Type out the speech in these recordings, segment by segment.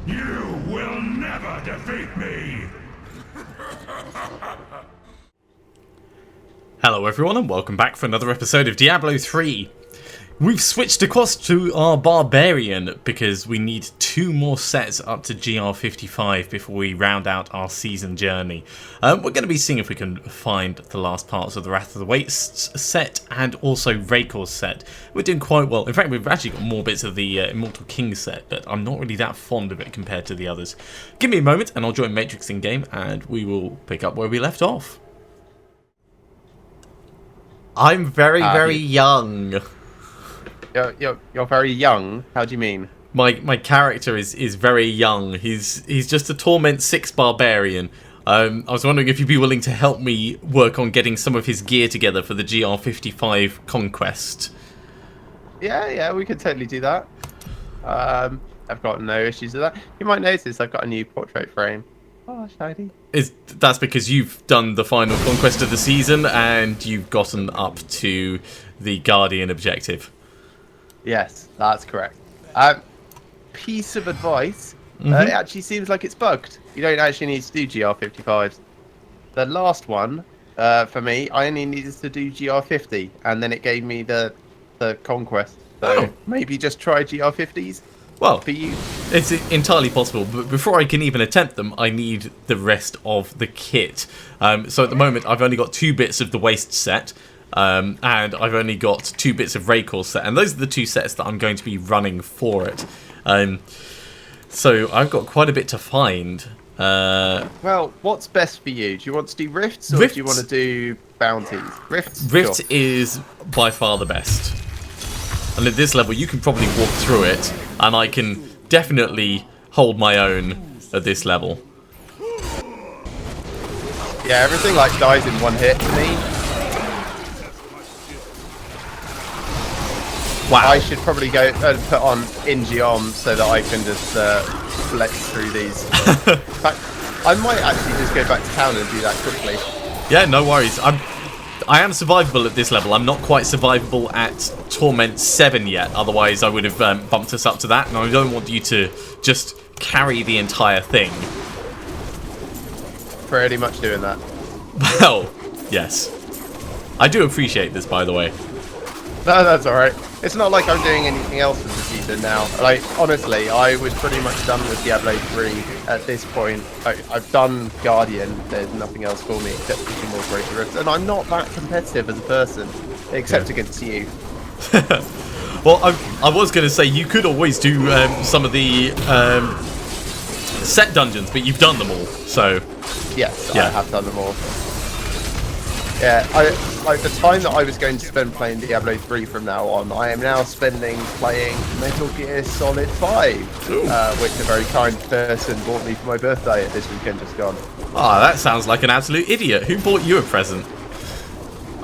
You will never defeat me! Hello everyone and welcome back for another episode of Diablo 3. We've switched across to our Barbarian because we need 2 more sets up to GR55 before we round out our season journey. We're going to be seeing if we can find the last parts of the Wrath of the Wastes set and also Raycor's set. We're doing quite well. In fact, we've actually got more bits of the Immortal King set, but I'm not really that fond of it compared to the others. Give me a moment and I'll join Matrix in game and we will pick up where we left off. I'm very young. You're very young. How do you mean? My character is very young. He's just a Torment 6 Barbarian. I was wondering if you'd be willing to help me work on getting some of his gear together for the GR55 conquest. Yeah, we could totally do that. I've got no issues with that. You might notice I've got a new portrait frame. Oh, shiny. That's because you've done the final conquest of the season and you've gotten up to the Guardian objective. Yes, that's correct. Piece of advice. It actually seems like it's bugged. You don't actually need to do GR55s. The last one, for me, I only needed to do GR50, and then it gave me the conquest. So maybe just try GR50s. Well, for you. It's entirely possible, but before I can even attempt them, I need the rest of the kit. So at the moment, I've only got 2 bits of the Waste set. And I've only got 2 bits of Raycor's set, and those are the 2 sets that I'm going to be running for it. So I've got quite a bit to find. Well, what's best for you? Do you want to do rifts, or do you want to do bounties? Rifts. Rift sure. is by far the best, and at this level you can probably walk through it, and I can definitely hold my own at this level. Yeah, everything like dies in 1 hit for me. Wow. I should probably go and put on Ingeom so that I can just flex through these. In fact, I might actually just go back to town and do that quickly. Yeah, no worries. I am survivable at this level. I'm not quite survivable at Torment 7 yet. Otherwise, I would have bumped us up to that. And I don't want you to just carry the entire thing. Pretty much doing that. Well, yes. I do appreciate this, by the way. No, that's alright. It's not like I'm doing anything else with the season now. Like, honestly, I was pretty much done with Diablo 3 at this point. I've done Guardian. There's nothing else for me except pushing more Greater Rifts. And I'm not that competitive as a person, except against you. Well, I was going to say, you could always do some of the set dungeons, but you've done them all, so... Yes, yeah. I have done them all. Yeah, like the time that I was going to spend playing Diablo 3 from now on, I am now spending playing Metal Gear Solid 5, which a very kind person bought me for my birthday at this weekend just gone. Ah, that sounds like an absolute idiot. Who bought you a present?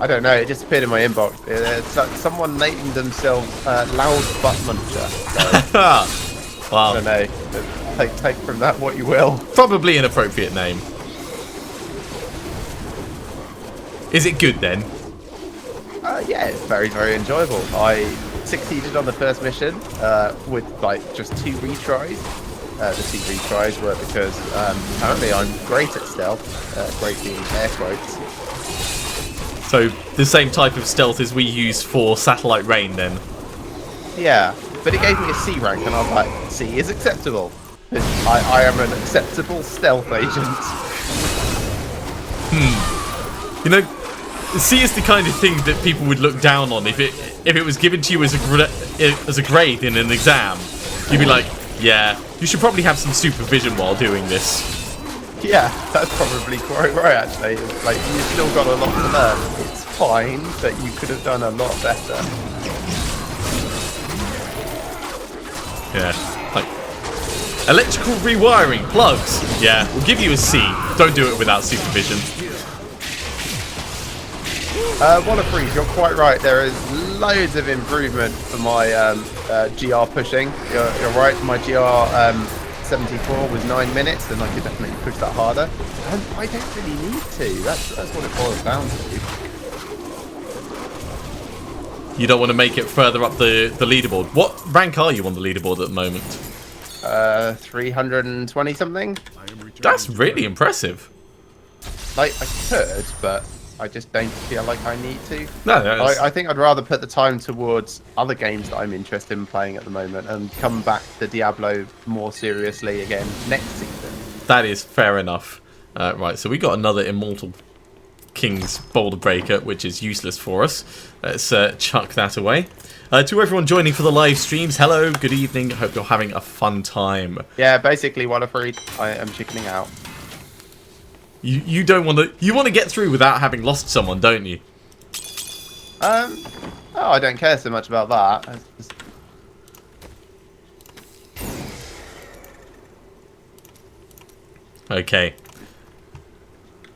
I don't know, it just appeared in my inbox. Someone named themselves Loud Butt Muncher. So, wow. I don't know, take from that what you will. Probably an appropriate name. Is it good then? Yeah, it's very, very enjoyable. I succeeded on the first mission with like just 2 retries. The 2 retries were because apparently I'm great at stealth, great being air quotes. So the same type of stealth as we use for Satellite Rain then? Yeah, but it gave me a C rank and I was like, C is acceptable. I am an acceptable stealth agent. You know, C is the kind of thing that people would look down on if it was given to you as a grade in an exam. You'd be like, yeah, you should probably have some supervision while doing this. Yeah, that's probably quite right actually. It's like, you've still got a lot to learn. It's fine, but you could have done a lot better. Yeah, like electrical rewiring, plugs. Yeah, we'll give you a C. Don't do it without supervision. One of Freeze, you're quite right. There is loads of improvement for my GR pushing. You're right. My GR 74 was 9 minutes, and I could definitely push that harder. And I don't really need to. That's what it boils down to. You don't want to make it further up the leaderboard. What rank are you on the leaderboard at the moment? 320 something. That's really impressive. Like, I could, but I just don't feel like I need to. No, that's... I think I'd rather put the time towards other games that I'm interested in playing at the moment and come back to Diablo more seriously again next season. That is fair enough. Right, so we got another Immortal King's Boulder Breaker, which is useless for us. Let's chuck that away. To everyone joining for the live streams, hello, good evening. Hope you're having a fun time. Yeah, basically, while I am chickening out. You don't want to. You want to get through without having lost someone, don't you? Oh, I don't care so much about that. It's just... Okay.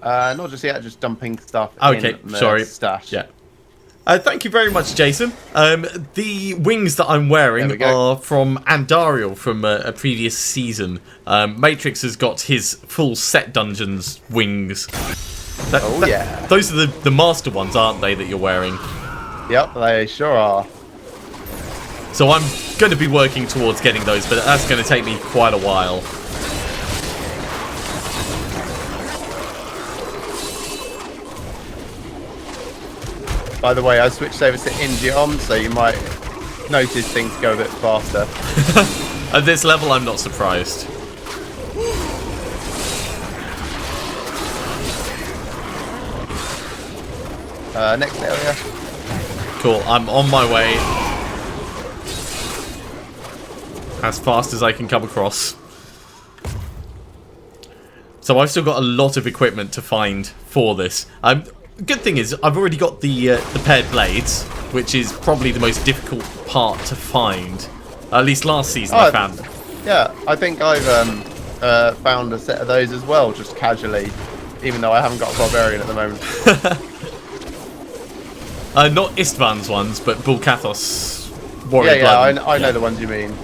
Not just yet, just dumping stuff Okay, in the sorry. stash. Yeah. Thank you very much, Jason. The wings that I'm wearing are from Andariel from a previous season. Matrix has got his full set dungeons wings. Yeah. Those are the master ones, aren't they, that you're wearing? Yep, they sure are. So I'm going to be working towards getting those, but that's going to take me quite a while. By the way, I switched over to Indion, so you might notice things go a bit faster. At this level, I'm not surprised. Next area. Cool, I'm on my way. As fast as I can come across. So I've still got a lot of equipment to find for this. Good thing is, I've already got the paired blades, which is probably the most difficult part to find. At least last season I found them. Yeah, I think I've found a set of those as well, just casually, even though I haven't got a Barbarian at the moment. Not Istvan's ones, but Bulkathos Warrior Yeah, Blood. I know the ones you mean.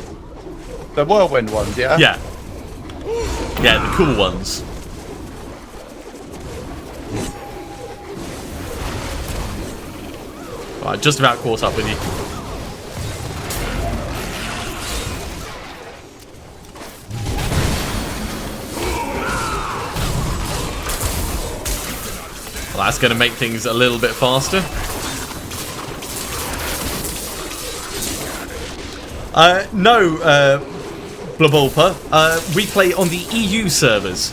The Whirlwind ones, yeah? Yeah. Yeah, the cool ones. Right, just about caught up with you. Well, that's going to make things a little bit faster. No, Blabulpa. We play on the EU servers.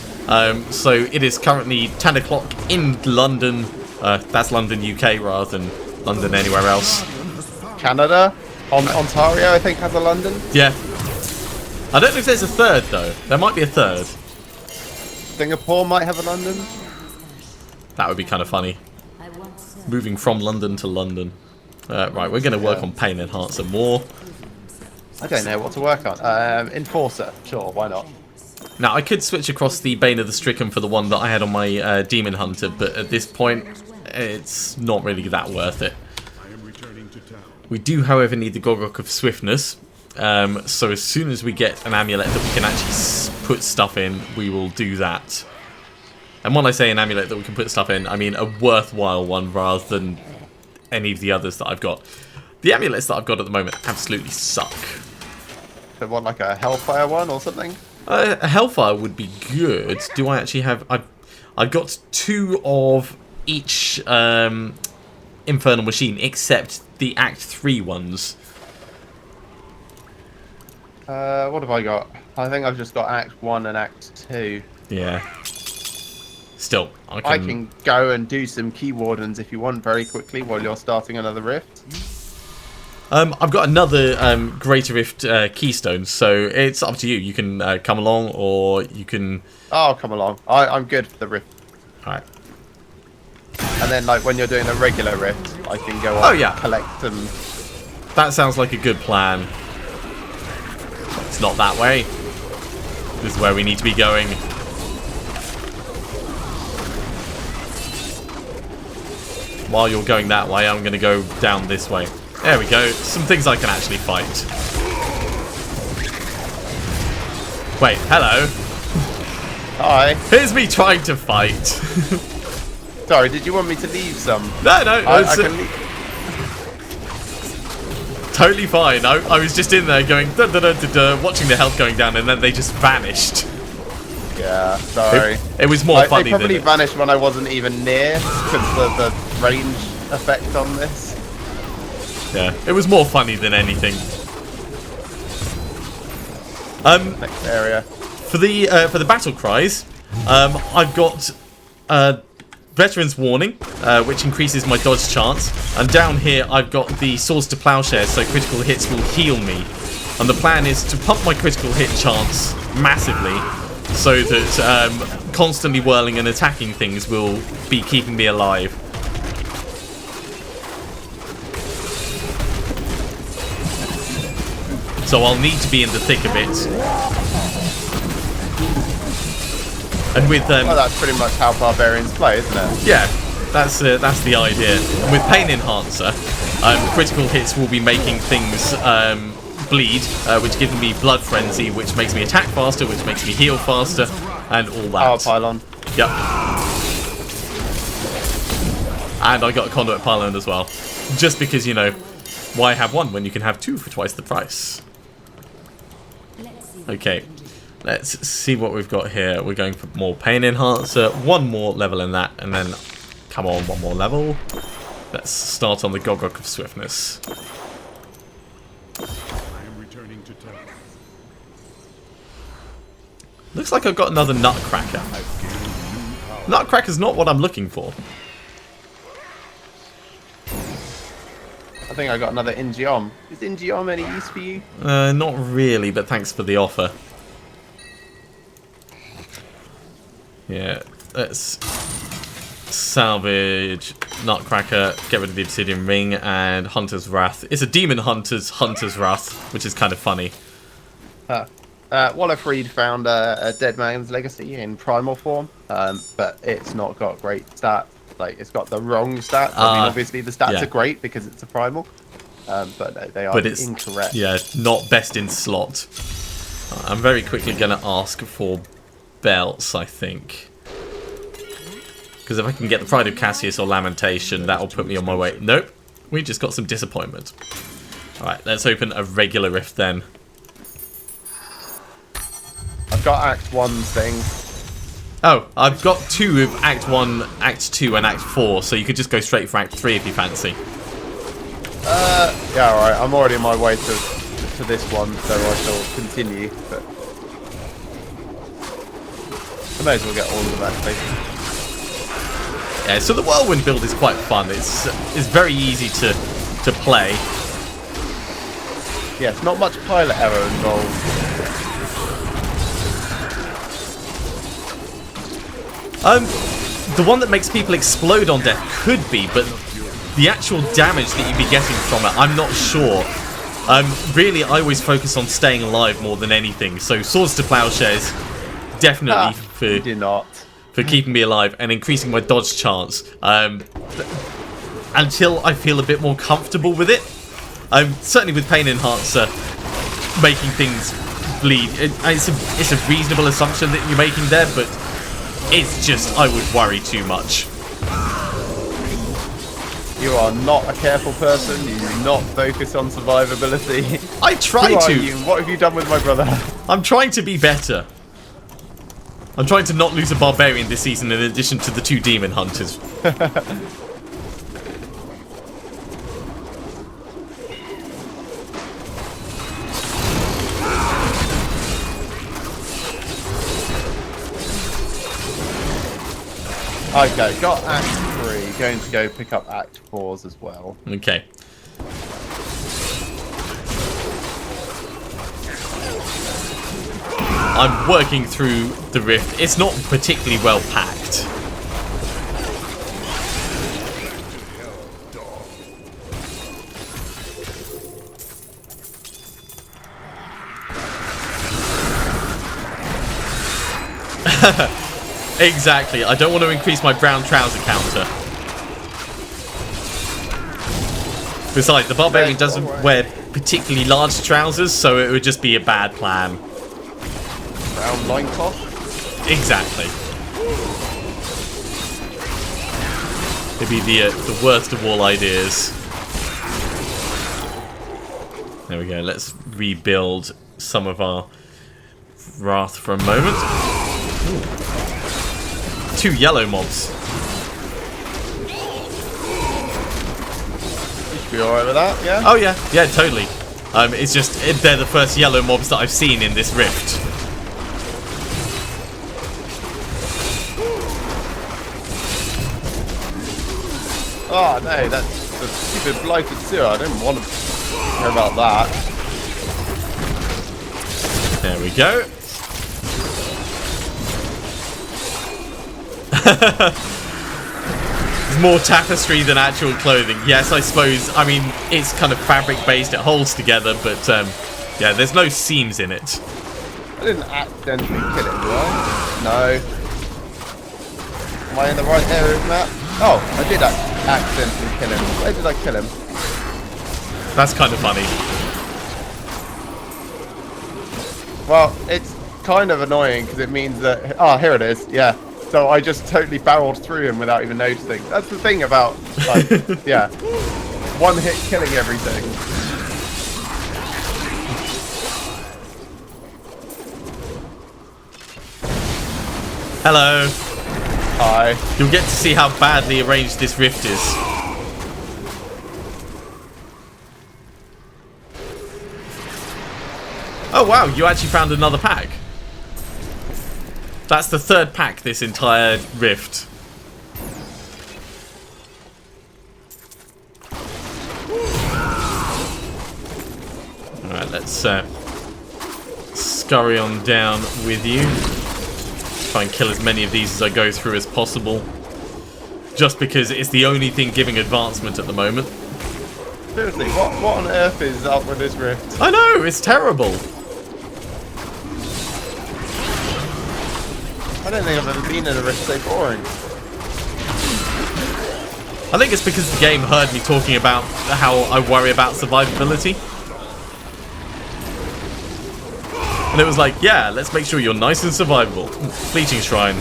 So it is currently 10 o'clock in London. That's London, UK, rather than London anywhere else. Canada? Ontario, I think, has a London. Yeah. I don't know if there's a third, though. There might be a third. Singapore might have a London. That would be kind of funny. Moving from London to London. Right, we're going to work on Pain Enhancer more. I don't know what to work on. Enforcer, sure, why not? Now, I could switch across the Bane of the Stricken for the one that I had on my Demon Hunter, but at this point, it's not really that worth it. We do, however, need the Gogok of Swiftness. So as soon as we get an amulet that we can actually put stuff in, we will do that. And when I say an amulet that we can put stuff in, I mean a worthwhile one rather than any of the others that I've got. The amulets that I've got at the moment absolutely suck. So what, like a Hellfire one or something? A Hellfire would be good. Do I actually have... I've got 2 of each Infernal Machine, except the Act 3 ones. What have I got? I think I've just got Act 1 and Act 2. Yeah. Still, I can go and do some Key Wardens if you want very quickly while you're starting another Rift. I've got another Greater Rift Keystone, so it's up to you. You can come along, or you can... Oh, come along. I'm good for the Rift. Alright. And then, like, when you're doing a regular Rift, I can go on and collect them. That sounds like a good plan. It's not that way. This is where we need to be going. While you're going that way, I'm going to go down this way. There we go. Some things I can actually fight. Wait, hello. Hi. Here's me trying to fight. Sorry, did you want me to leave some? No, I can leave. totally fine. I was just in there going, duh, duh, duh, duh, duh, watching the health going down, and then they just vanished. Yeah, sorry. It was more funny They probably than vanished when I wasn't even near because of the range effect on this. Yeah, it was more funny than anything. Next area. For the battle cries, I've got Veteran's Warning, which increases my dodge chance, and down here I've got the Swords to Plowshares, so critical hits will heal me. And the plan is to pump my critical hit chance massively, so that constantly whirling and attacking things will be keeping me alive. So I'll need to be in the thick of it. And with Well, that's pretty much how barbarians play, isn't it? yeah, that's the idea. And with Pain Enhancer, critical hits will be making things bleed, which gives me Blood Frenzy, which makes me attack faster, which makes me heal faster, and all that. Power Pylon. Yep. And I got a Conduit Pylon as well. Just because, you know, why have one when you can have two for twice the price? Okay, let's see what we've got here. We're going for more Pain Enhancer, one more level in that, and then, come on, one more level. Let's start on the Gogok of Swiftness. I am returning to town. Looks like I've got another Nutcracker. Nutcracker's not what I'm looking for. I think I got another Ingeom. Is Ingeom any use for you? Not really, but thanks for the offer. Yeah, let's salvage Nutcracker, get rid of the Obsidian Ring, and Hunter's Wrath. It's a Demon Hunter's Wrath, which is kind of funny. Wallafried found a Dead Man's Legacy in primal form, but it's not got great stats. Like, it's got the wrong stats. I mean, obviously the stats are great because it's a primal, but they are incorrect. Yeah, not best in slot. I'm very quickly going to ask for belts, I think. Because if I can get the Pride of Cassius or Lamentation, that will put me on my way. Nope, we just got some disappointment. Alright, let's open a regular rift then. I've got Act 1 thing. Oh, I've got two of Act 1, Act 2, and Act 4, so you could just go straight for Act 3 if you fancy. Yeah, alright, I'm already on my way to this one, so I shall continue, but I may as well get all of them actually. Yeah, so the Whirlwind build is quite fun. It's very easy to play. Yes, not much pilot error involved. The one that makes people explode on death could be, but the actual damage that you'd be getting from it, I'm not sure. Really, I always focus on staying alive more than anything. So Swords to Plowshares, definitely for keeping me alive and increasing my dodge chance. Until I feel a bit more comfortable with it. Certainly with Pain Enhancer, making things bleed. It's a reasonable assumption that you're making there, but it's just, I would worry too much. You are not a careful person. You do not focus on survivability. I try Who to. are you? What have you done with my brother? I'm trying to be better. I'm trying to not lose a Barbarian this season in addition to the 2 Demon Hunters. Okay, got Act 3. Going to go pick up Act 4s as well. Okay. I'm working through the rift. It's not particularly well packed. Exactly. I don't want to increase my brown trouser counter. Besides, the Barbarian doesn't wear particularly large trousers, so it would just be a bad plan. Brown loincloth? Exactly. It'd be the worst of all ideas. There we go. Let's rebuild some of our wrath for a moment. Ooh. 2 yellow mobs. You should be alright with that, yeah? Oh yeah, yeah, totally. It's just they're the first yellow mobs that I've seen in this rift. Oh no, that's the stupid blighted sewer. I didn't want to hear about that. There we go. There's more tapestry than actual clothing. Yes, I suppose. I mean, it's kind of fabric based. It holds together, but yeah, there's no seams in it. I didn't accidentally kill it, did I? No. Am I in the right area of that? Oh, I did accidentally kill him. Where did I kill him? That's kind of funny. Well, it's kind of annoying because it means that... Oh, here it is. Yeah. So I just totally barreled through him without even noticing. That's the thing about, like, yeah, one hit killing everything. Hello. Hi. You'll get to see how badly arranged this rift is. Oh wow, you actually found another pack. That's the 3rd pack this entire rift. Alright, let's scurry on down with you. Try and kill as many of these as I go through as possible. Just because it's the only thing giving advancement at the moment. Seriously, what on earth is up with this rift? I know, it's terrible. I don't think I've ever been in a rift so boring. I think it's because the game heard me talking about how I worry about survivability. And it was like, yeah, let's make sure you're nice and survivable. Fleeting Shrine.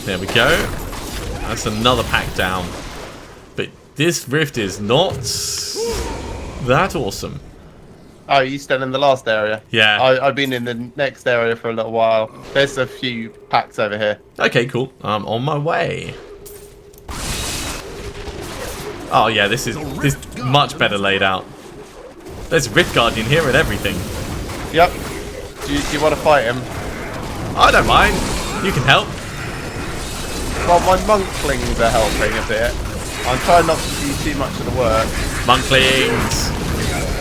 There we go. That's another pack down. But this rift is not that awesome. Oh, you still in the last area? Yeah. I've been in the next area for a little while. There's a few packs over here. Okay, cool. I'm on my way. Oh yeah, this is much better laid out. There's a Rift Guardian here and everything. Yep. Do you want to fight him? I don't mind. You can help. Well, my monklings are helping a bit. I'm trying not to do too much of the work. Monklings.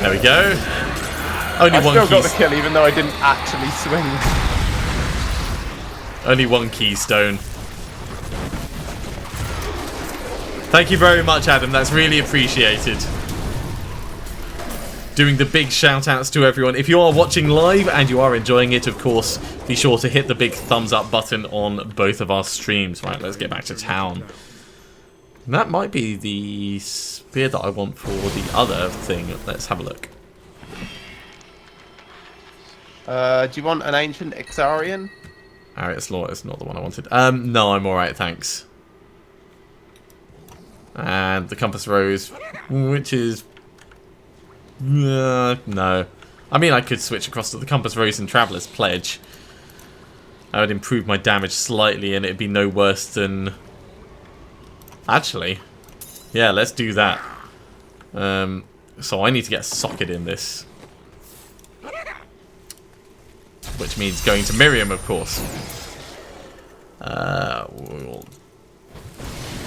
There we go. Only I one still key. got the kill, even though I didn't actually swing. Only one keystone. Thank you very much, Adam. That's really appreciated. Doing the big shout outs to everyone. If you are watching live and you are enjoying it, of course, be sure to hit the big thumbs up button on both of our streams. Right, let's get back to town. And that might be the spear that I want for the other thing. Let's have a look. Do you want an ancient Ixarian? Arius Law is not the one I wanted. No, I'm alright, thanks. And the Compass Rose, which is... no. I mean, I could switch across to the Compass Rose and Traveller's Pledge. I would improve my damage slightly and it'd be no worse than... Actually, yeah, let's do that. So I need to get a socket in this. Which means going to Miriam, of course.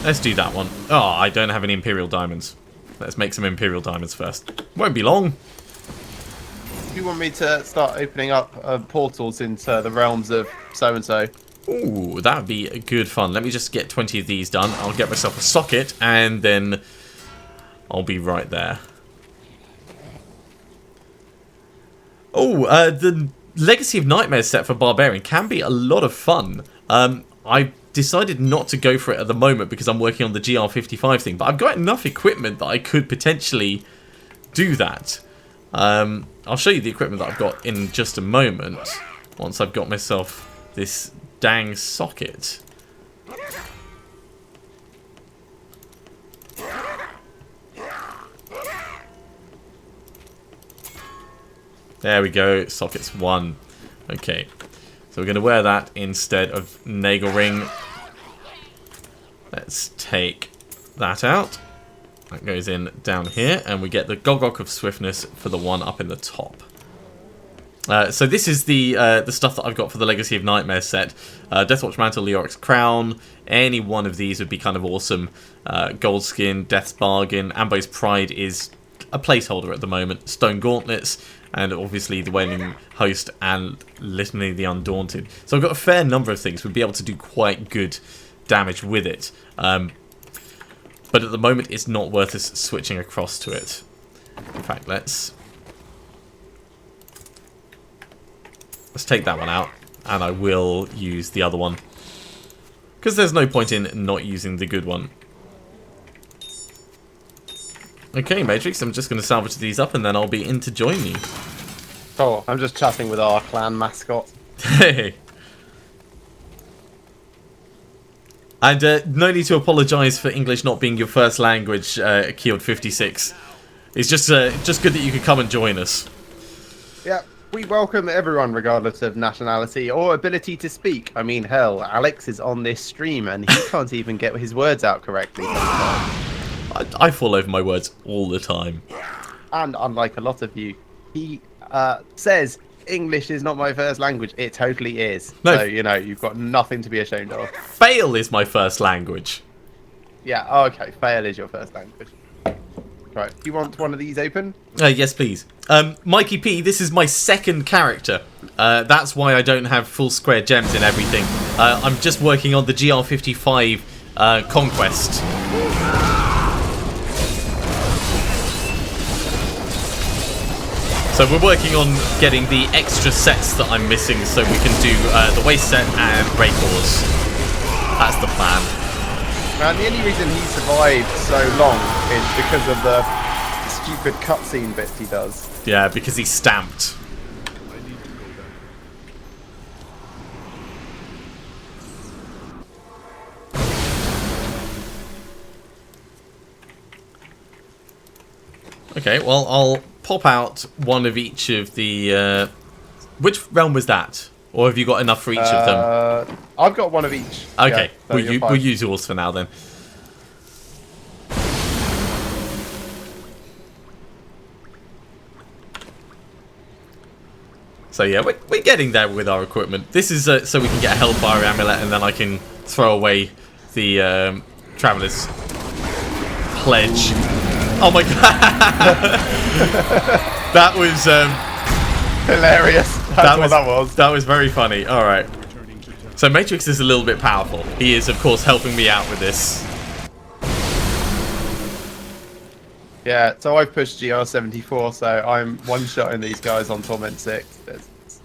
Let's do that one. Oh, I don't have any Imperial Diamonds. Let's make some Imperial Diamonds first. Won't be long. Do you want me to start opening up portals into the realms of so-and-so? Ooh, that would be good fun. Let me just get 20 of these done. I'll get myself a socket, and then I'll be right there. Oh, the Legacy of Nightmares set for Barbarian can be a lot of fun. I decided not to go for it at the moment because I'm working on the GR55 thing, but I've got enough equipment that I could potentially do that. I'll show you the equipment that I've got in just a moment, once I've got myself this dang socket. There we go, sockets 1. Okay, so we're going to wear that instead of Nagel Ring. Let's take that out. That goes in down here, and we get the Gogok of Swiftness for the one up in the top. So this is the stuff that I've got for the Legacy of Nightmares set. Deathwatch Mantle, Leoric's Crown. Any one of these would be kind of awesome. Gold Skin, Death's Bargain. Ambo's Pride is a placeholder at the moment. Stone Gauntlets, and obviously the Wailing Host and Litany the Undaunted. So I've got a fair number of things. We'd be able to do quite good damage with it. But at the moment, it's not worth us switching across to it. In fact, let's take that one out, and I will use the other one. Because there's no point in not using the good one. Okay, Matrix, I'm just going to salvage these up, and then I'll be in to join you. Oh, I'm just chatting with our clan mascot. Hey. And no need to apologise for English not being your first language, Keyord 56. It's just good that you could come and join us. Yeah, we welcome everyone regardless of nationality or ability to speak. I mean, hell, Alex is on this stream and he can't even get his words out correctly sometimes. I fall over my words all the time. And unlike a lot of you, he says English is not my first language. It totally is. No. So, you know, you've got nothing to be ashamed of. Fail is my first language. Yeah, oh, okay. Fail is your first language. Right, do you want one of these open? Yes, please. Mikey P, this is my second character. That's why I don't have full square gems in everything. I'm just working on the GR55 conquest. So we're working on getting the extra sets that I'm missing so we can do the waist set and Raycors. That's the plan. And the only reason he survived so long is because of the stupid cutscene bits he does. Yeah, because he's stamped. I need to go back. Okay, well, I'll pop out one of each of the... which realm was that? Or have you got enough for each of them? I've got one of each. Okay, Yeah, so we'll use yours for now then. So yeah, we're getting there with our equipment. This is so we can get a Hellfire Amulet, and then I can throw away the Traveler's Pledge. Oh my god! That was hilarious. That's what that was. That was very funny. All right. Returning to town. So Matrix is a little bit powerful. He is, of course, helping me out with this. Yeah, so I've pushed GR74, so I'm one-shotting these guys on Torment 6.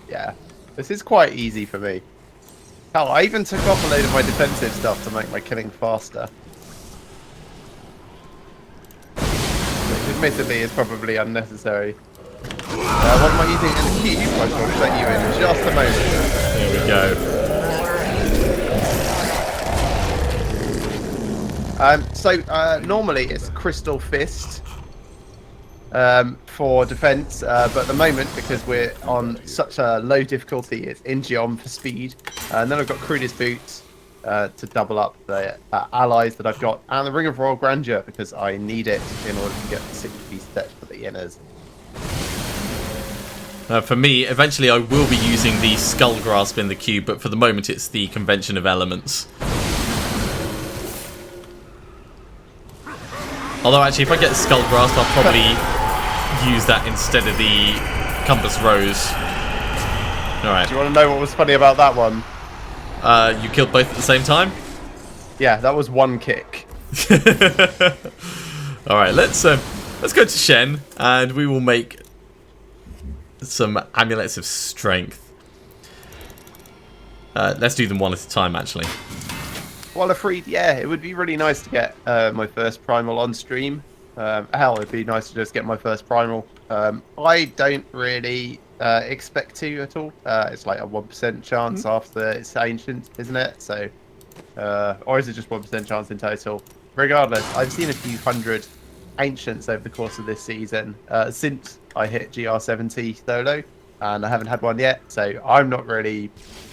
Yeah, this is quite easy for me. Hell, I even took off a load of my defensive stuff to make my killing faster. Which admittedly is probably unnecessary. What am I using in the cube? I will let you in just a moment. There we go. Normally it's Crystal Fist for defense, but at the moment, because we're on such a low difficulty, it's Ingeom for speed. And then I've got Crudest Boots to double up the allies that I've got, and the Ring of Royal Grandeur because I need it in order to get the 6-piece set for the inners. For me, eventually I will be using the Skull Grasp in the cube, but for the moment it's the Convention of Elements. Although actually, if I get the Skull Grasp, I'll probably use that instead of the Compass Rose. Alright. Do you want to know what was funny about that one? You killed both at the same time? Yeah, that was one kick. Alright, let's go to Shen, and we will make some Amulets of Strength. Let's do them one at a time, actually. Wallafreed, yeah, it would be really nice to get my first primal on stream. Hell, it'd be nice to just get my first primal I don't really expect to at all. It's like a 1% chance after it's ancient, isn't it? So, or is it just 1% chance in total? Regardless, I've seen a few hundred ancients over the course of this season since I hit GR70 solo, and I haven't had one yet. So I'm not really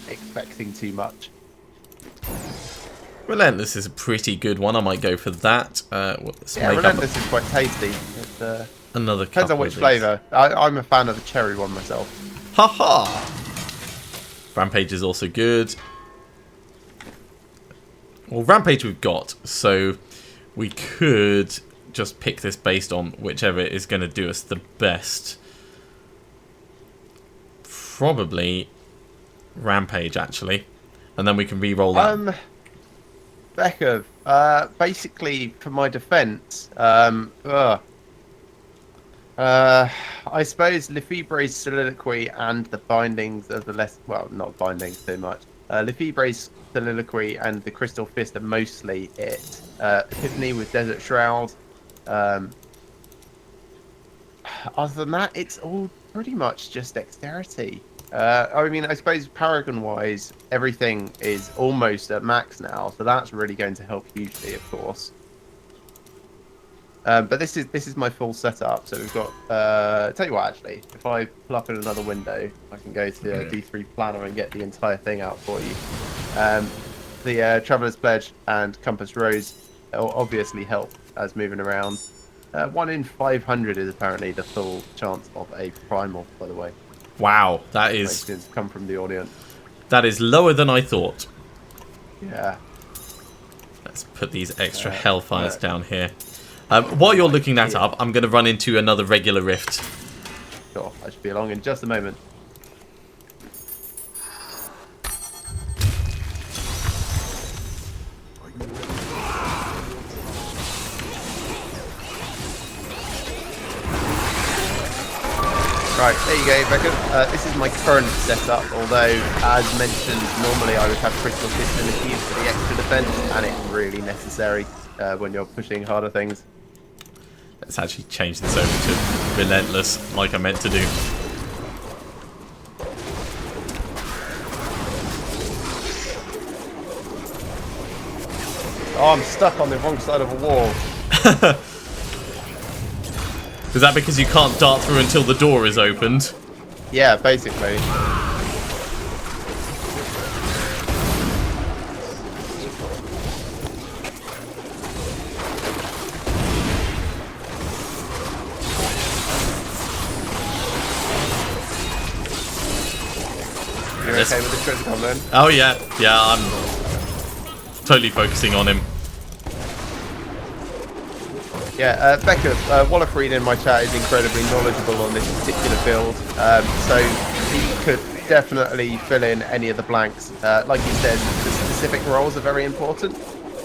expecting too much. Relentless is a pretty good one. I might go for that. Let's Yeah, make Relentless is quite tasty. another Depends on couple which of these. flavour. I'm a fan of the cherry one myself. Haha! Rampage is also good. Well, Rampage we've got, so we could just pick this based on whichever is going to do us the best. Probably Rampage, actually. And then we can re-roll that. Becca, basically for my defence, I suppose Lefebvre's soliloquy and the bindings of the not bindings so much. Lefebvre's soliloquy and the Crystal Fist are mostly it. Epiphany with Desert Shroud. Other than that, it's all pretty much just dexterity. I mean, I suppose Paragon-wise, everything is almost at max now, so that's really going to help hugely, of course. But this is my full setup. So we've got. Tell you what, actually, if I pull up in another window, I can go to D3 Planner and get the entire thing out for you. The Traveller's Pledge and Compass Rose will obviously help as moving around. 1 in 500 is apparently the full chance of a primal, by the way. Wow, that is Questions come from the audience. that is lower than I thought. Yeah. Let's put these extra hellfires down here. While you're looking that up, I'm going to run into another regular rift. Sure, I should be along in just a moment. Right, there you go, Becca. This is my current setup, although, as mentioned, normally I would have Crystal Fist in the cube for the extra defense, and it's really necessary when you're pushing harder things. Let's actually change this over to Relentless, like I meant to do. Oh, I'm stuck on the wrong side of a wall. Is that because you can't dart through until the door is opened? Yeah, basically. You're okay with the treasure goblin? Oh yeah, I'm totally focusing on him. Yeah, Becca, Wallafreed in my chat is incredibly knowledgeable on this particular build, so he could definitely fill in any of the blanks. Like he said, the specific roles are very important.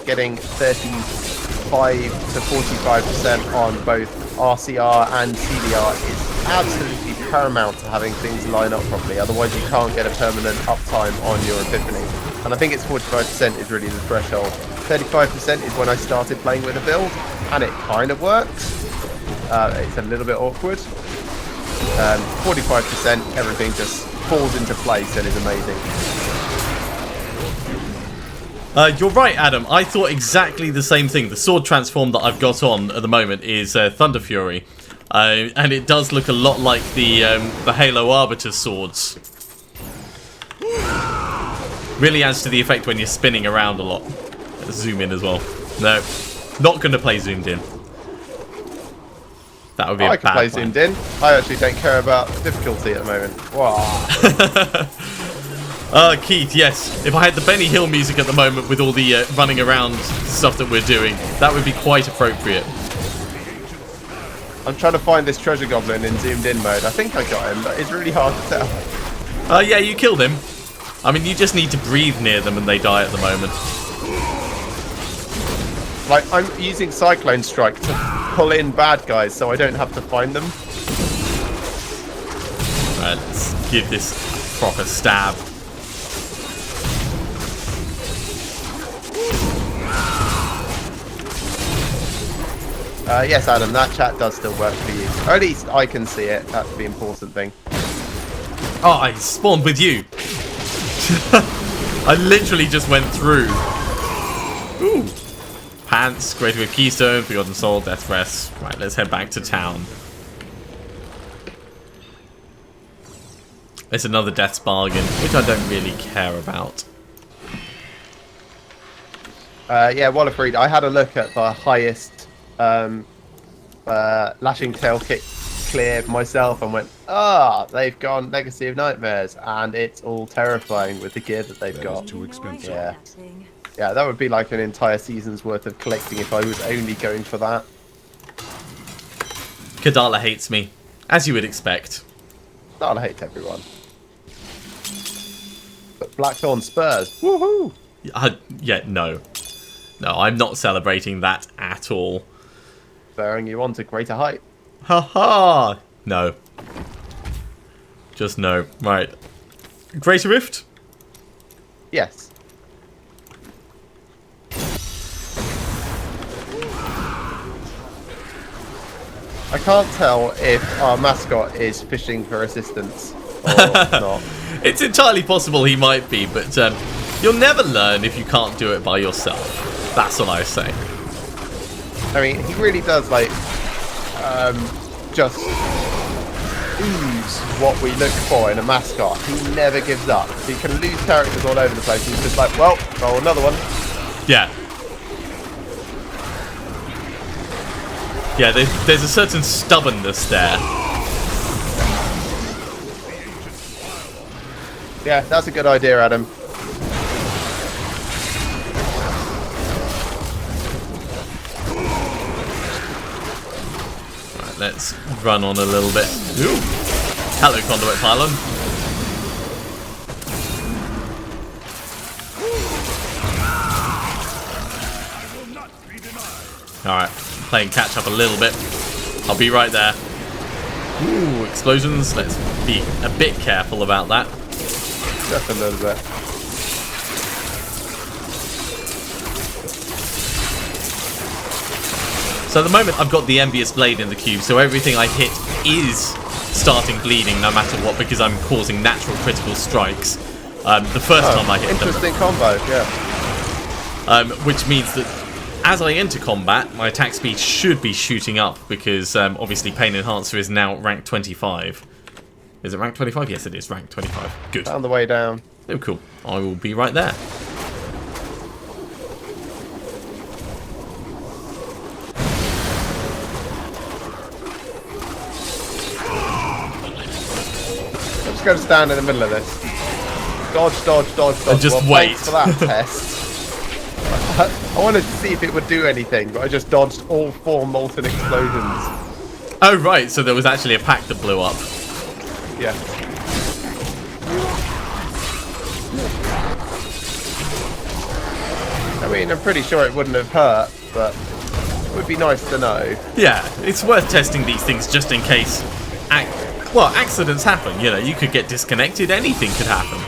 Getting 35 to 45% on both RCR and CDR is absolutely paramount to having things line up properly, otherwise you can't get a permanent uptime on your Epiphany. And I think it's 45% is really the threshold. 35% is when I started playing with a build, and it kind of works. It's a little bit awkward. 45%, everything just falls into place and is amazing. You're right, Adam. I thought exactly the same thing. The sword transform that I've got on at the moment is Thunder Fury. And it does look a lot like the Halo Arbiter swords. Really adds to the effect when you're spinning around a lot. Let's zoom in as well. No, not going to play zoomed in. That would be a bad plan. I can play plan. zoomed in. I actually don't care about difficulty at the moment. Wow. Keith, yes. If I had the Benny Hill music at the moment with all the running around stuff that we're doing, that would be quite appropriate. I'm trying to find this treasure goblin in zoomed in mode. I think I got him, but it's really hard to tell. Yeah, you killed him. I mean, you just need to breathe near them and they die at the moment. Like, I'm using Cyclone Strike to pull in bad guys so I don't have to find them. Right, let's give this a proper stab. Yes, Adam, that chat does still work for you. Or at least I can see it. That's the important thing. Oh, I spawned with you. I literally just went through. Ooh. Pants, Greater with Keystone, Forgotten Soul, Death Rest. Right, let's head back to town. It's another Death's Bargain, which I don't really care about. Yeah, Wallafreed, I had a look at the highest Lashing Tail kick clear myself and went, they've gone Legacy of Nightmares, and it's all terrifying with the gear that they've got. Too expensive. Yeah. Yeah, that would be like an entire season's worth of collecting if I was only going for that. Kadala hates me, as you would expect. I'll hate everyone. But Blackthorn Spurs, woohoo! Yeah, no. No, I'm not celebrating that at all. Spurring you on to greater height. Haha! No. Just no. Right. Greater Rift? Yes. I can't tell if our mascot is fishing for assistance or not. It's entirely possible he might be, but you'll never learn if you can't do it by yourself. That's what I say. I mean, he really does, like, just ooze what we look for in a mascot. He never gives up. He can lose characters all over the place. He's just like, well, roll another one. Yeah. Yeah, there's a certain stubbornness there. Yeah, that's a good idea, Adam. Right, let's run on a little bit. Ooh. Hello, Conduit Pylon. Alright, playing catch up a little bit. I'll be right there. Ooh, explosions. Let's be a bit careful about that. Just a little bit. So at the moment I've got the Envious Blade in the cube, so everything I hit is starting bleeding no matter what, because I'm causing natural critical strikes. The first time I hit them. Interesting combo, yeah. Which means that as I enter combat, my attack speed should be shooting up, because obviously Pain Enhancer is now rank 25. Is it rank 25? Yes, it is rank 25. Good. Found the way down. Oh, cool. I will be right there. I'm just going to stand in the middle of this. Dodge, dodge, dodge, dodge. And just well, wait. thanks for that test. I wanted to see if it would do anything, but I just dodged all 4 molten explosions. Oh, right. So there was actually a pack that blew up. Yeah. I mean, I'm pretty sure it wouldn't have hurt, but it would be nice to know. Yeah, it's worth testing these things just in case. Well, accidents happen. You know, you could get disconnected. Anything could happen.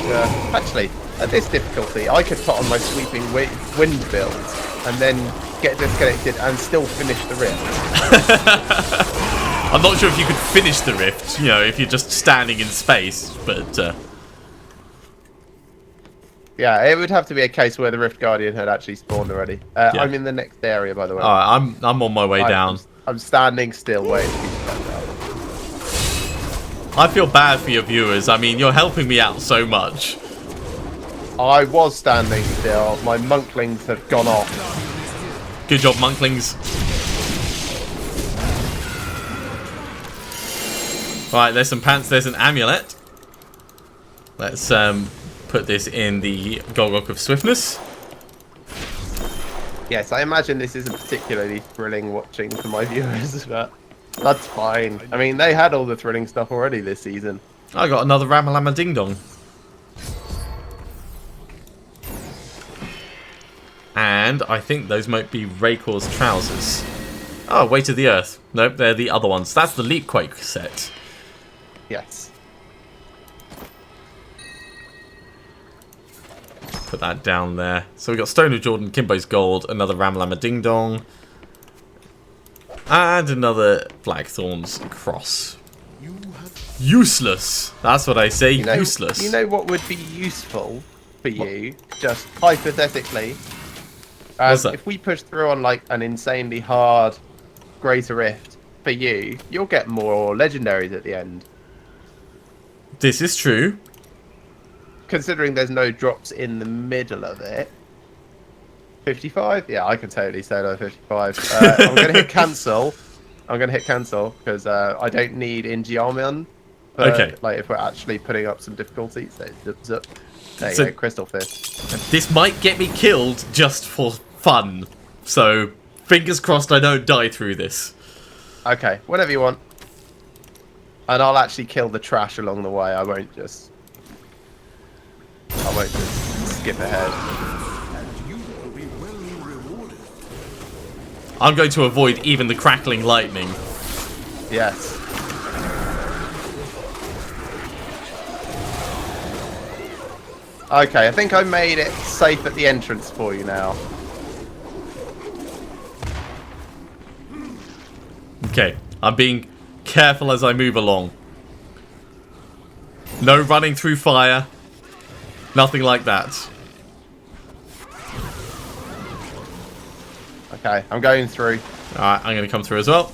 Yeah. Actually, at this difficulty, I could put on my sweeping wind build and then get disconnected and still finish the rift. I'm not sure if you could finish the rift, you know, if you're just standing in space, but... Yeah, it would have to be a case where the Rift Guardian had actually spawned already. Yeah. I'm in the next area, by the way. Alright, I'm on my way down. I'm standing still, waiting for you to stand out. I feel bad for your viewers. I mean, you're helping me out so much. I was standing still. My monklings have gone off. Good job, monklings. Right, there's some pants, there's an amulet. Let's put this in the Golgok of Swiftness. Yes, I imagine this isn't particularly thrilling watching for my viewers, but that's fine. I mean, they had all the thrilling stuff already this season. I got another Ramalama Ding Dong. And I think those might be Raycor's trousers. Oh, Weight of the Earth. Nope, they're the other ones. That's the Leapquake set. Yes. Put that down there. So we got Stone of Jordan, Kimbo's Gold, another Ramalama Ding Dong. And another Blackthorn's cross. Useless. That's what I say. Useless. You know what would be useful for you, just hypothetically? What's that? If we push through on like an insanely hard Greater Rift for you, you'll get more legendaries at the end. This is true. Considering there's no drops in the middle of it. 55? Yeah, I can totally solo 55. I'm going to hit cancel. I'm going to hit cancel because I don't need Ingearmion. Okay. Like if we're actually putting up some difficulty. So, zip. There you So- go, Crystal Fist. This might get me killed just for fun. So, fingers crossed I don't die through this. Okay, whatever you want. And I'll actually kill the trash along the way. I won't just skip ahead. I'm going to avoid even the crackling lightning. Yes. Okay, I think I made it safe at the entrance for you now. Okay, I'm being careful as I move along. No running through fire. Nothing like that. Okay, I'm going through. Alright, I'm going to come through as well.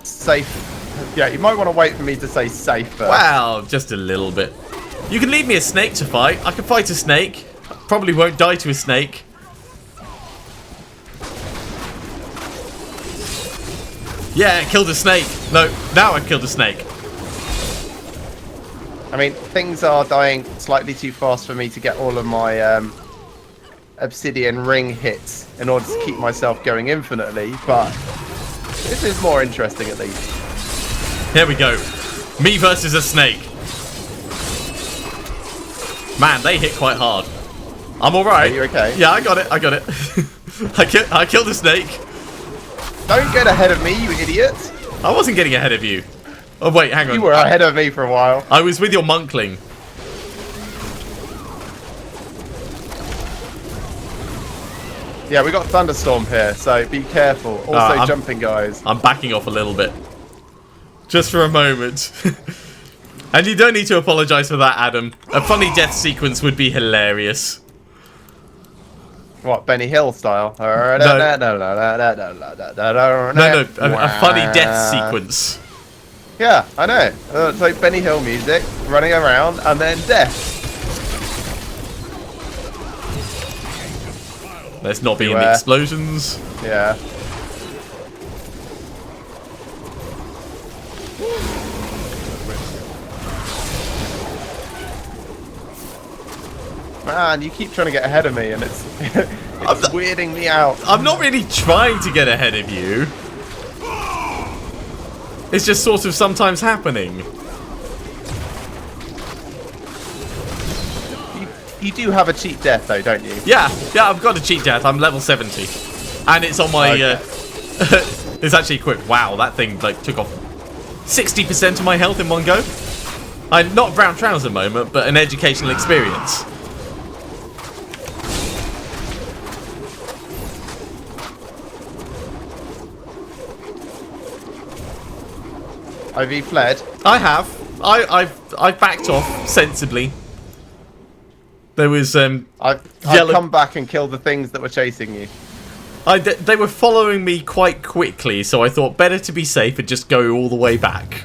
Safe. Yeah, you might want to wait for me to say safe first. Wow, just a little bit. You can leave me a snake to fight. I can fight a snake. Probably won't die to a snake. Yeah, killed a snake. No, now I've killed a snake. I mean, things are dying slightly too fast for me to get all of my obsidian ring hits in order to keep myself going infinitely, but this is more interesting at least. Here we go. Me versus a snake. Man, they hit quite hard. I'm alright. Are you okay? Yeah, I got it. I got it. I killed a snake. Don't get ahead of me, you idiot! I wasn't getting ahead of you. Oh, wait, hang on. You were ahead of me for a while. I was with your monkling. Yeah, we got thunderstorm here, so be careful. Also jumping, guys. I'm backing off a little bit. Just for a moment. And you don't need to apologise for that, Adam. A funny death sequence would be hilarious. What, Benny Hill style? No, a funny death sequence. Yeah, I know. It's like Benny Hill music, running around, and then death. Let's not be in the Beware. explosions. Yeah. Man, you keep trying to get ahead of me, and it's weirding me out. I'm not really trying to get ahead of you. It's just sort of sometimes happening. You do have a cheat death, though, don't you? Yeah, I've got a cheat death. I'm level 70. And it's on my... Okay. it's actually equipped. Wow, that thing like took off 60% of my health in one go. I'm not a brown trouser moment, but an educational experience. Have you fled? I have. I've backed off sensibly. There was I've yellow... come back and killed the things that were chasing you. They were following me quite quickly, so I thought better to be safe and just go all the way back.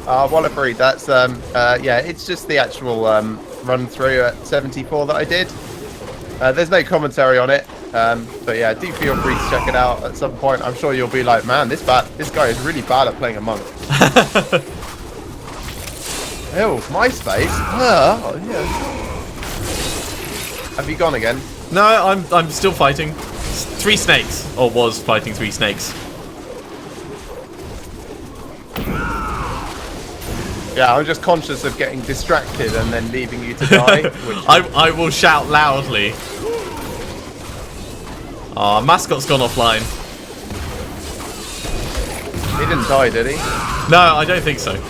Well agreed. That's yeah, it's just the actual run through at 74 that I did. There's no commentary on it, but yeah, do feel free to check it out at some point. I'm sure you'll be like, man, this guy is really bad at playing a monk. Ew, MySpace. Yeah. Have you gone again? No, I'm still fighting 3 snakes, or was fighting 3 snakes. Yeah, I'm just conscious of getting distracted and then leaving you to die. Which... I will shout loudly. Ah, mascot's gone offline. He didn't die, did he? No, I don't think so.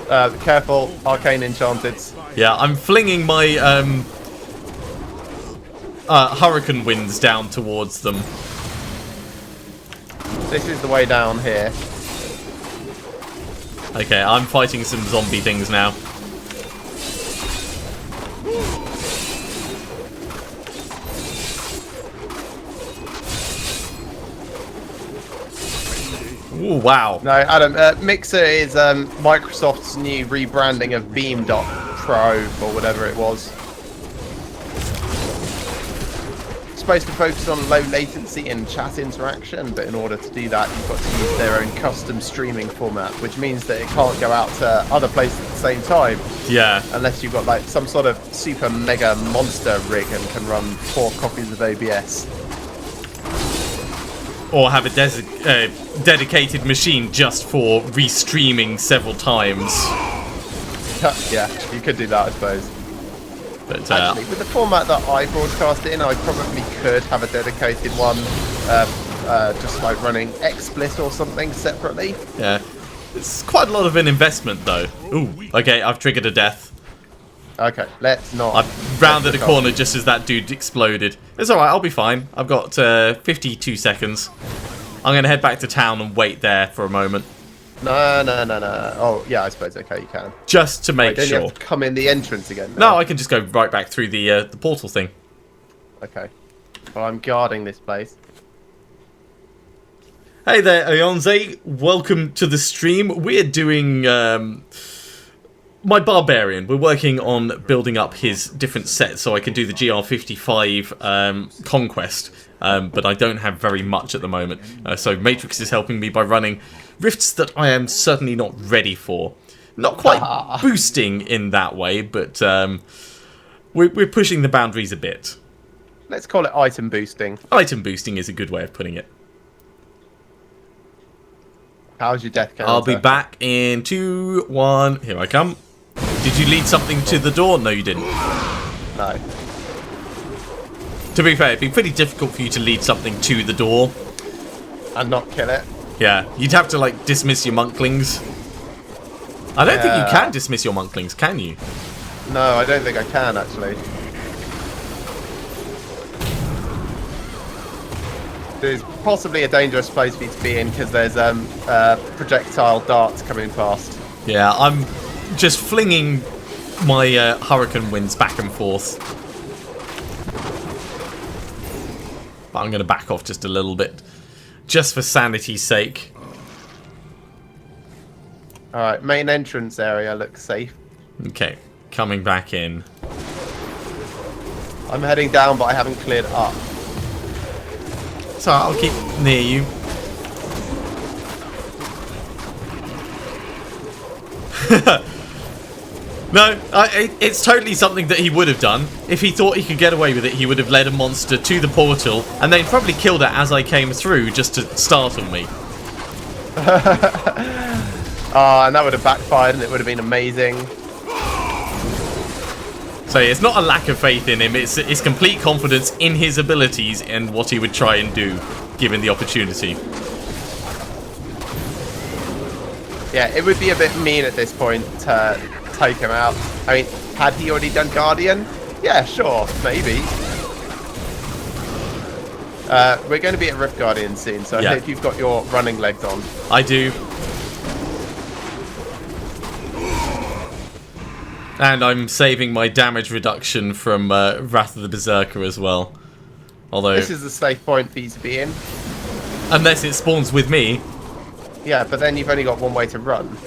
Careful, arcane enchanted. Yeah, I'm flinging my hurricane winds down towards them. This is the way down here. Okay, I'm fighting some zombie things now. Ooh, wow. No, Adam, Mixer is Microsoft's new rebranding of Beam.Pro or whatever it was. Supposed to focus on low latency and chat interaction, but in order to do that, you've got to use their own custom streaming format, which means that it can't go out to other places at the same time. Yeah. Unless you've got like some sort of super mega monster rig and can run 4 copies of OBS. Or have a dedicated machine just for restreaming several times. Yeah, you could do that, I suppose. But Actually, with the format that I broadcast in, I probably could have a dedicated one, just like running XSplit or something separately. yeah, it's quite a lot of an investment though. Ooh, okay, I've triggered a death. Okay, let's not. I've rounded a corner just as that dude exploded. It's alright, I'll be fine. I've got 52 seconds. I'm going to head back to town and wait there for a moment. No. Oh, yeah, I suppose, okay, you can. Just to make Don't sure. you have to come in the entrance again? No, I can just go right back through the portal thing. Okay. Well, I'm guarding this place. Hey there, Ayonze. Welcome to the stream. We're doing my Barbarian. We're working on building up his different sets so I can do the GR55 conquest. But I don't have very much at the moment. So Matrix is helping me by running rifts that I am certainly not ready for. Not quite boosting in that way, but we're pushing the boundaries a bit. Let's call it item boosting. Item boosting is a good way of putting it. How's your death counter? I'll be back in 2, 1. Here I come. Did you lead something to the door? No, you didn't. No. To be fair, it'd be pretty difficult for you to lead something to the door. And not kill it. Yeah, you'd have to, like, dismiss your monklings. I don't think you can dismiss your monklings, can you? No, I don't think I can, actually. There's possibly a dangerous place for you to be in, because there's projectile darts coming past. Yeah, I'm just flinging my hurricane winds back and forth. But I'm going to back off just a little bit. Just for sanity's sake. Alright, main entrance area looks safe. Okay, coming back in. I'm heading down, but I haven't cleared up. So I'll keep near you. No, it's totally something that he would have done. If he thought he could get away with it, he would have led a monster to the portal and then probably killed it as I came through just to startle me. And that would have backfired and it would have been amazing. So it's not a lack of faith in him, it's complete confidence in his abilities and what he would try and do, given the opportunity. Yeah, it would be a bit mean at this point to take him out. I mean, had he already done Guardian? Yeah, sure, maybe. We're going to be at Rift Guardian soon, so Yeah. I hope you've got your running legs on. I do. And I'm saving my damage reduction from Wrath of the Berserker as well. Although, This is the safe point for you to be in. unless it spawns with me. Yeah, but then you've only got one way to run.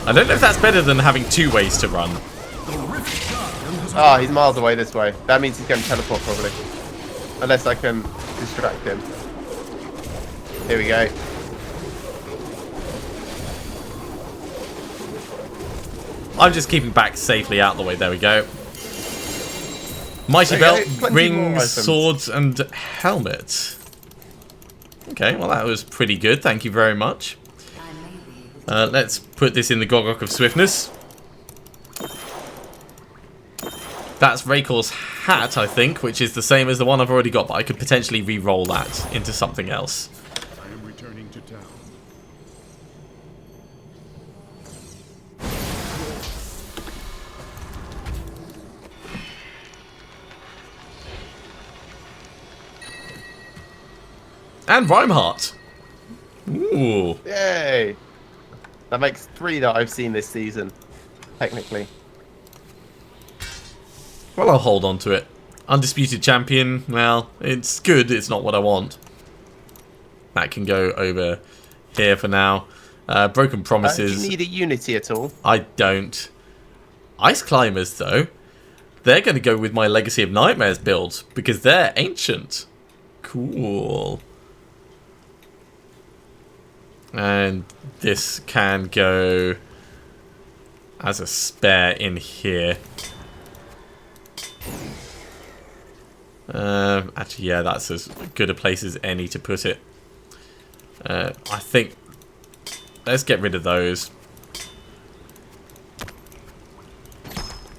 I don't know if that's better than having 2 ways to run. Ah, he's miles away this way. That means he's going to teleport probably. Unless I can distract him. Here we go. I'm just keeping back safely out the way. There we go. Mighty Okay, belt, plenty more rings, items. swords, and helmet. Okay, well that was pretty good. Thank you very much. Let's put this in the Gogok of Swiftness. That's Raykor's hat, I think, which is the same as the one I've already got, but I could potentially re-roll that into something else. I am returning to town. And Reinhardt. Ooh. Yay! That makes 3 that I've seen this season, technically. Well, I'll hold on to it. Undisputed champion, well, it's good, it's not what I want. That can go over here for now. Broken Promises. Do you need a Unity at all? I don't. Ice Climbers, though, they're going to go with my Legacy of Nightmares build, because they're ancient. Cool. And this can go as a spare in here. Actually, yeah, that's as good a place as any to put it. I think let's get rid of those.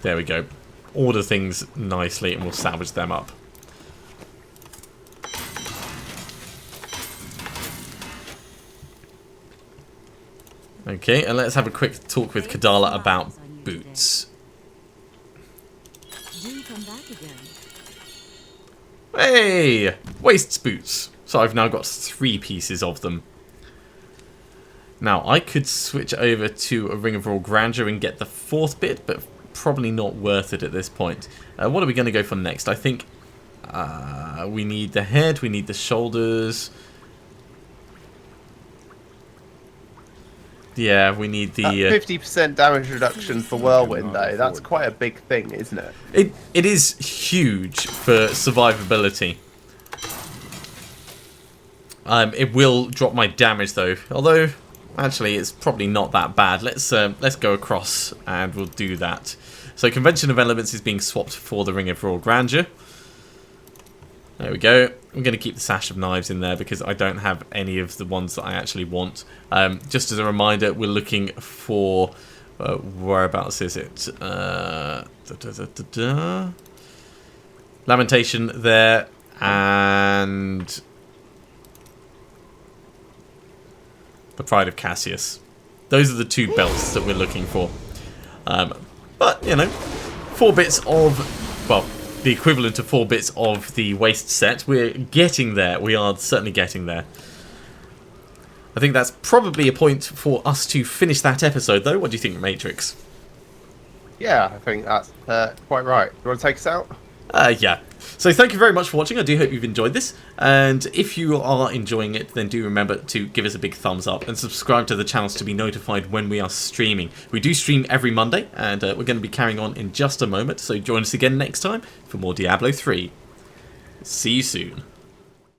There we go. Order things nicely and we'll salvage them up. Okay, and let's have a quick talk with Kadala about boots. Do come back again. Hey! Wastes boots. So I've now got 3 pieces of them. Now, I could switch over to a Ring of Raw Grandeur and get the 4th bit, but probably not worth it at this point. What are we going to go for next? I think we need the head, we need the shoulders. Yeah, we need the... 50% damage reduction for Whirlwind, though. That's quite a big thing, isn't it? It is huge for survivability. It will drop my damage, though. Although, actually, it's probably not that bad. Let's go across, and we'll do that. So, Convention of Elements is being swapped for the Ring of Raw Grandeur. There we go. I'm going to keep the Sash of Knives in there because I don't have any of the ones that I actually want. Just as a reminder, we're looking for... whereabouts is it? Lamentation there. And... the Pride of Cassius. Those are the 2 belts that we're looking for. But, you know, 4 bits of... well... the equivalent of 4 bits of the waste set. We're getting there. We are certainly getting there. I think that's probably a point for us to finish that episode, though. What do you think, Matrix? Yeah, I think that's quite right. You want to take us out? Yeah. So thank you very much for watching. I do hope you've enjoyed this. And if you are enjoying it, then do remember to give us a big thumbs up and subscribe to the channels to be notified when we are streaming. We do stream every Monday, and we're going to be carrying on in just a moment. So join us again next time for more Diablo 3. See you soon.